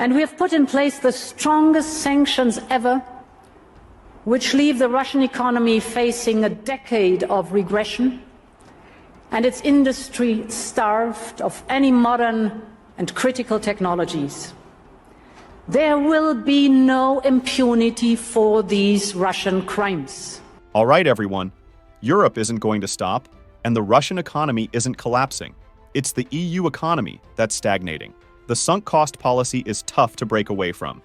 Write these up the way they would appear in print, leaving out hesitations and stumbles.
And we have put in place the strongest sanctions ever, which leave the Russian economy facing a decade of regression and its industry starved of any modern and critical technologies. There will be no impunity for these Russian crimes. All right, everyone. Europe isn't going to stop, and the Russian economy isn't collapsing. It's the EU economy that's stagnating. The sunk cost policy is tough to break away from,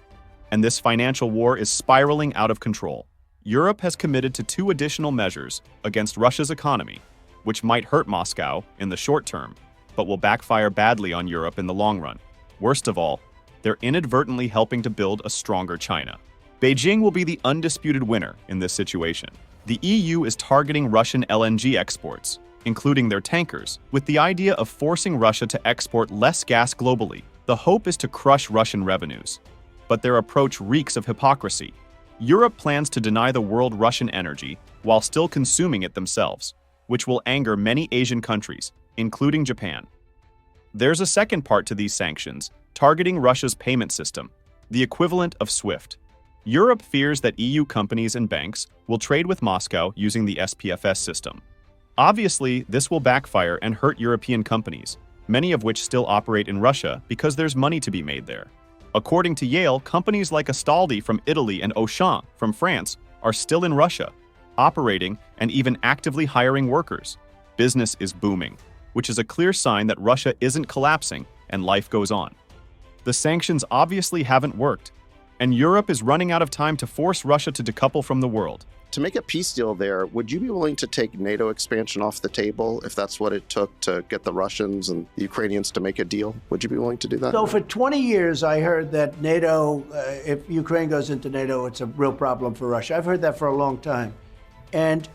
and this financial war is spiraling out of control. Europe has committed to 2 additional measures against Russia's economy, which might hurt Moscow in the short term, but will backfire badly on Europe in the long run. Worst of all, they're inadvertently helping to build a stronger China. Beijing will be the undisputed winner in this situation. The EU is targeting Russian LNG exports, including their tankers, with the idea of forcing Russia to export less gas globally. The hope is to crush Russian revenues, but their approach reeks of hypocrisy. Europe plans to deny the world Russian energy while still consuming it themselves, which will anger many Asian countries, including Japan. There's a second part to these sanctions, targeting Russia's payment system, the equivalent of SWIFT. Europe fears that EU companies and banks will trade with Moscow using the SPFS system. Obviously, this will backfire and hurt European companies, many of which still operate in Russia because there's money to be made there. According to Yale, companies like Astaldi from Italy and Auchan from France are still in Russia, operating and even actively hiring workers. Business is booming, which is a clear sign that Russia isn't collapsing and life goes on. The sanctions obviously haven't worked, and Europe is running out of time to force Russia to decouple from the world. To make a peace deal there, would you be willing to take NATO expansion off the table if that's what it took to get the Russians and the Ukrainians to make a deal? Would you be willing to do that? So for 20 years, I heard that NATO, if Ukraine goes into NATO, it's a real problem for Russia. I've heard that for a long time. And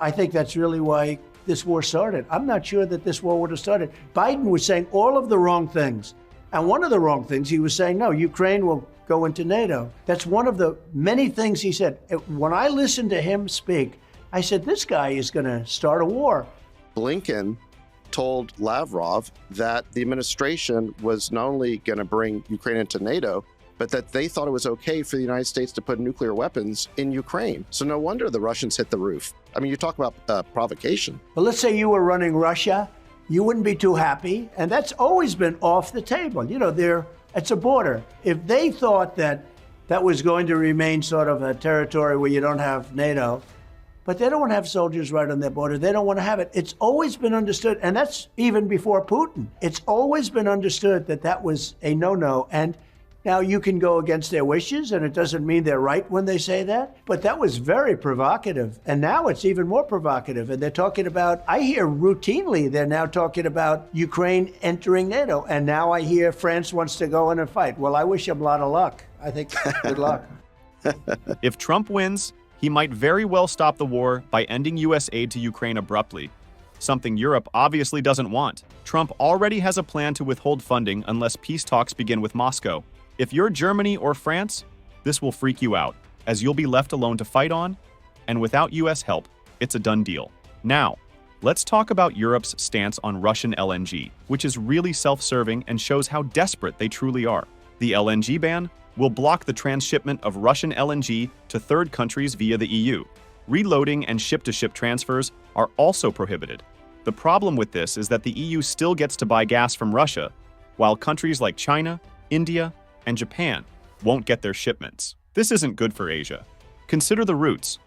I think that's really why this war started. I'm not sure that this war would have started. Biden was saying all of the wrong things. And one of the wrong things, he was saying, no, Ukraine will go into NATO. That's one of the many things he said. When I listened to him speak, I said, this guy is going to start a war. Blinken told Lavrov that the administration was not only going to bring Ukraine into NATO, but that they thought it was okay for the United States to put nuclear weapons in Ukraine. So no wonder the Russians hit the roof. I mean, you talk about provocation. But let's say you were running Russia, you wouldn't be too happy. And that's always been off the table. You know, it's a border. If they thought that that was going to remain sort of a territory where you don't have NATO, but they don't want to have soldiers right on their border. They don't want to have it. It's always been understood, and that's even before Putin. It's always been understood that that was a no-no. And now you can go against their wishes, and it doesn't mean they're right when they say that. But that was very provocative. And now it's even more provocative. And they're talking about, I hear routinely, they're now talking about Ukraine entering NATO. And now I hear France wants to go in and fight. Well, I wish them a lot of luck. I think good luck. If Trump wins, he might very well stop the war by ending U.S. aid to Ukraine abruptly, something Europe obviously doesn't want. Trump already has a plan to withhold funding unless peace talks begin with Moscow. If you're Germany or France, this will freak you out, as you'll be left alone to fight on, and without U.S. help, it's a done deal. Now, let's talk about Europe's stance on Russian LNG, which is really self-serving and shows how desperate they truly are. The LNG ban will block the transshipment of Russian LNG to third countries via the EU. Reloading and ship-to-ship transfers are also prohibited. The problem with this is that the EU still gets to buy gas from Russia, while countries like China, India, and Japan won't get their shipments. This isn't good for Asia. Consider the routes.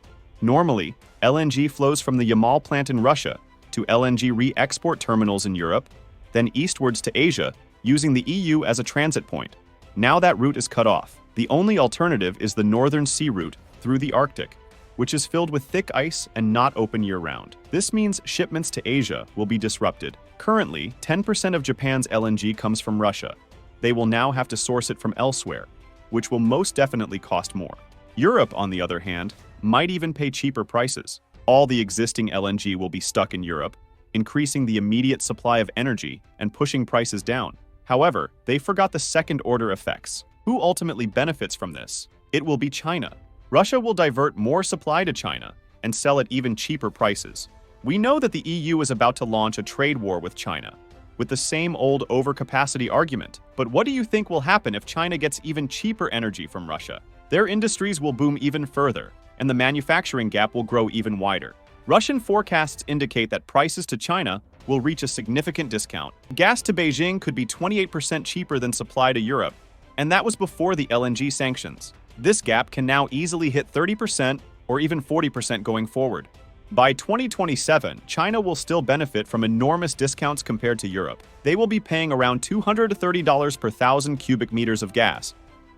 Normally, LNG flows from the Yamal plant in Russia to LNG re-export terminals in Europe, then eastwards to Asia, using the EU as a transit point. Now that route is cut off. The only alternative is the Northern Sea route through the Arctic, which is filled with thick ice and not open year-round. This means shipments to Asia will be disrupted. Currently, 10% of Japan's LNG comes from Russia. They will now have to source it from elsewhere, which will most definitely cost more. Europe, on the other hand, might even pay cheaper prices. All the existing LNG will be stuck in Europe, increasing the immediate supply of energy and pushing prices down. However, they forgot the second-order effects. Who ultimately benefits from this? It will be China. Russia will divert more supply to China and sell at even cheaper prices. We know that the EU is about to launch a trade war with China, with the same old overcapacity argument. But what do you think will happen if China gets even cheaper energy from Russia? Their industries will boom even further, and the manufacturing gap will grow even wider. Russian forecasts indicate that prices to China will reach a significant discount. Gas to Beijing could be 28% cheaper than supply to Europe, and that was before the LNG sanctions. This gap can now easily hit 30% or even 40% going forward. By 2027, China will still benefit from enormous discounts compared to Europe. They will be paying around $230 per 1,000 cubic meters of gas,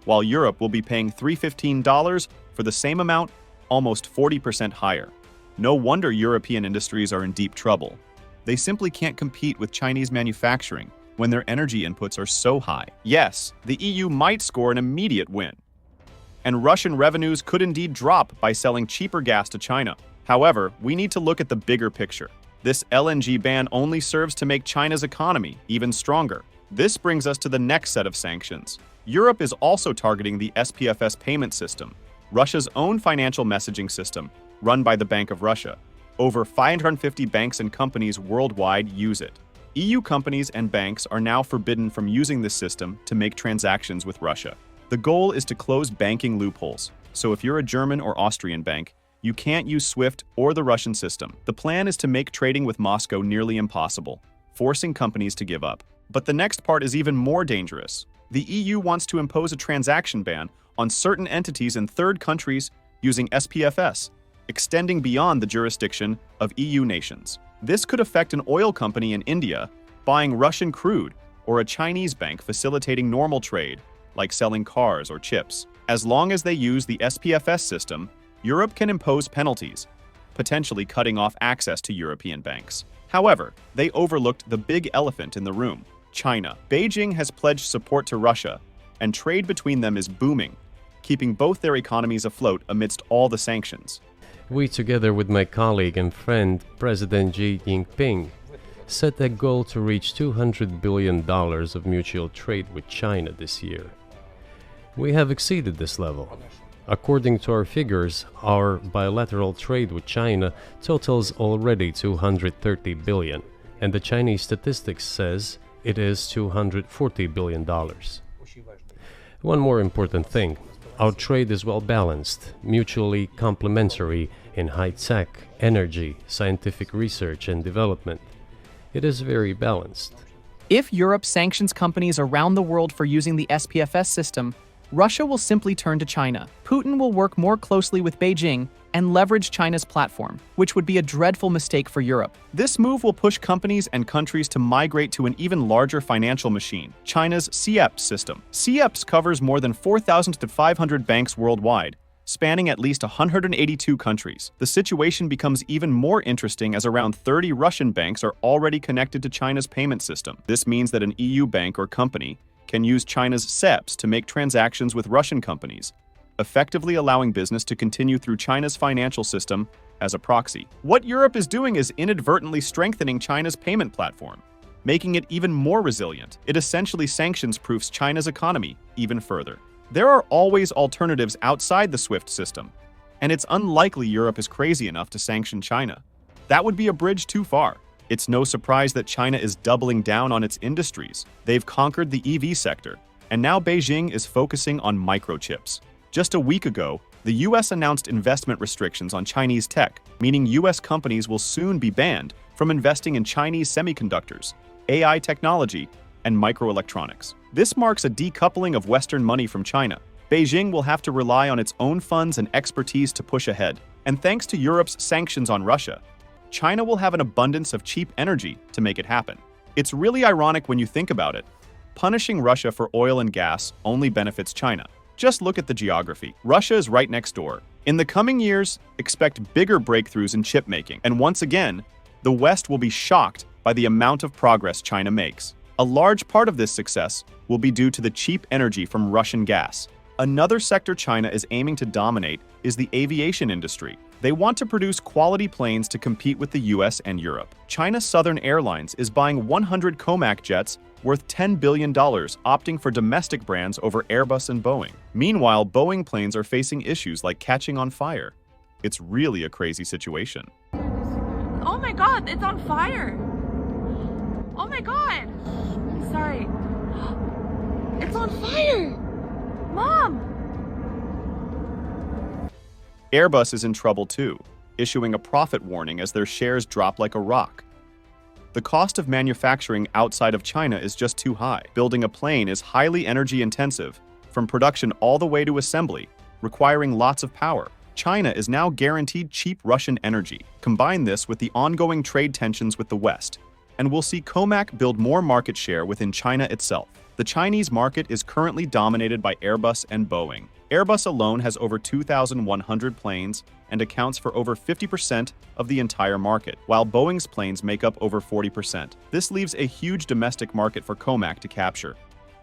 while Europe will be paying $315 for the same amount, almost 40% higher. No wonder European industries are in deep trouble. They simply can't compete with Chinese manufacturing when their energy inputs are so high. Yes, the EU might score an immediate win, and Russian revenues could indeed drop by selling cheaper gas to China. However, we need to look at the bigger picture. This LNG ban only serves to make China's economy even stronger. This brings us to the next set of sanctions. Europe is also targeting the SPFS payment system, Russia's own financial messaging system, run by the Bank of Russia. Over 550 banks and companies worldwide use it. EU companies and banks are now forbidden from using this system to make transactions with Russia. The goal is to close banking loopholes. So if you're a German or Austrian bank, you can't use SWIFT or the Russian system. The plan is to make trading with Moscow nearly impossible, forcing companies to give up. But the next part is even more dangerous. The EU wants to impose a transaction ban on certain entities in third countries using SPFS, extending beyond the jurisdiction of EU nations. This could affect an oil company in India buying Russian crude or a Chinese bank facilitating normal trade, like selling cars or chips. As long as they use the SPFS system, Europe can impose penalties, potentially cutting off access to European banks. However, they overlooked the big elephant in the room: China. Beijing has pledged support to Russia, and trade between them is booming, keeping both their economies afloat amidst all the sanctions. We, together with my colleague and friend, President Xi Jinping, set a goal to reach $200 billion of mutual trade with China this year. We have exceeded this level. According to our figures, our bilateral trade with China totals already $230 billion, and the Chinese statistics says it is $240 billion. One more important thing. Our trade is well balanced, mutually complementary in high-tech, energy, scientific research and development. It is very balanced. If Europe sanctions companies around the world for using the SPFS system, Russia will simply turn to China. Putin will work more closely with Beijing and leverage China's platform, which would be a dreadful mistake for Europe. This move will push companies and countries to migrate to an even larger financial machine, China's CEPS system. CEPS covers more than 4,500 banks worldwide, spanning at least 182 countries. The situation becomes even more interesting as around 30 Russian banks are already connected to China's payment system. This means that an EU bank or company can use China's CEPS to make transactions with Russian companies, effectively allowing business to continue through China's financial system as a proxy. What Europe is doing is inadvertently strengthening China's payment platform, making it even more resilient. It essentially sanctions-proofs China's economy even further. There are always alternatives outside the SWIFT system, and it's unlikely Europe is crazy enough to sanction China. That would be a bridge too far. It's no surprise that China is doubling down on its industries. They've conquered the EV sector, and now Beijing is focusing on microchips. Just a week ago, the US announced investment restrictions on Chinese tech, meaning US companies will soon be banned from investing in Chinese semiconductors, AI technology, and microelectronics. This marks a decoupling of Western money from China. Beijing will have to rely on its own funds and expertise to push ahead. And thanks to Europe's sanctions on Russia, China will have an abundance of cheap energy to make it happen. It's really ironic when you think about it. Punishing Russia for oil and gas only benefits China. Just look at the geography. Russia is right next door. In the coming years, expect bigger breakthroughs in chip making. And once again, the West will be shocked by the amount of progress China makes. A large part of this success will be due to the cheap energy from Russian gas. Another sector China is aiming to dominate is the aviation industry. They want to produce quality planes to compete with the US and Europe. China Southern Airlines is buying 100 Comac jets worth $10 billion, opting for domestic brands over Airbus and Boeing. Meanwhile, Boeing planes are facing issues like catching on fire. It's really a crazy situation. Oh my God, it's on fire! Oh my god! Sorry. It's on fire! Mom! Airbus is in trouble too, issuing a profit warning as their shares drop like a rock. The cost of manufacturing outside of China is just too high. Building a plane is highly energy intensive, from production all the way to assembly, requiring lots of power. China is now guaranteed cheap Russian energy. Combine this with the ongoing trade tensions with the West, and we'll see COMAC build more market share within China itself. The Chinese market is currently dominated by Airbus and Boeing. Airbus alone has over 2,100 planes and accounts for over 50% of the entire market, while Boeing's planes make up over 40%. This leaves a huge domestic market for COMAC to capture.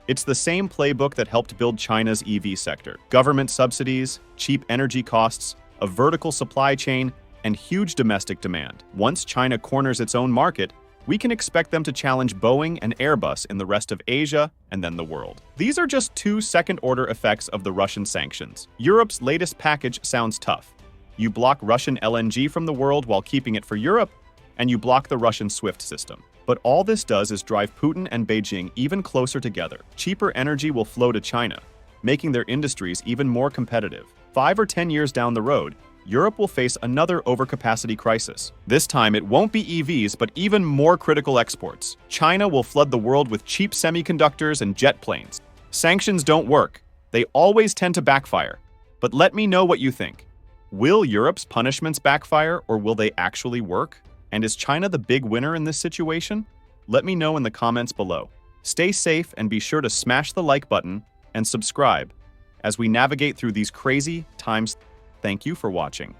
It's the same playbook that helped build China's EV sector. Government subsidies, cheap energy costs, a vertical supply chain, and huge domestic demand. Once China corners its own market, we can expect them to challenge Boeing and Airbus in the rest of Asia and then the world. These are just two second-order effects of the Russian sanctions. Europe's latest package sounds tough. You block Russian LNG from the world while keeping it for Europe, and you block the Russian SWIFT system. But all this does is drive Putin and Beijing even closer together. Cheaper energy will flow to China, making their industries even more competitive. 5 or 10 years down the road, Europe will face another overcapacity crisis. This time, it won't be EVs, but even more critical exports. China will flood the world with cheap semiconductors and jet planes. Sanctions don't work. They always tend to backfire. But let me know what you think. Will Europe's punishments backfire, or will they actually work? And is China the big winner in this situation? Let me know in the comments below. Stay safe and be sure to smash the like button and subscribe as we navigate through these crazy times. Thank you for watching.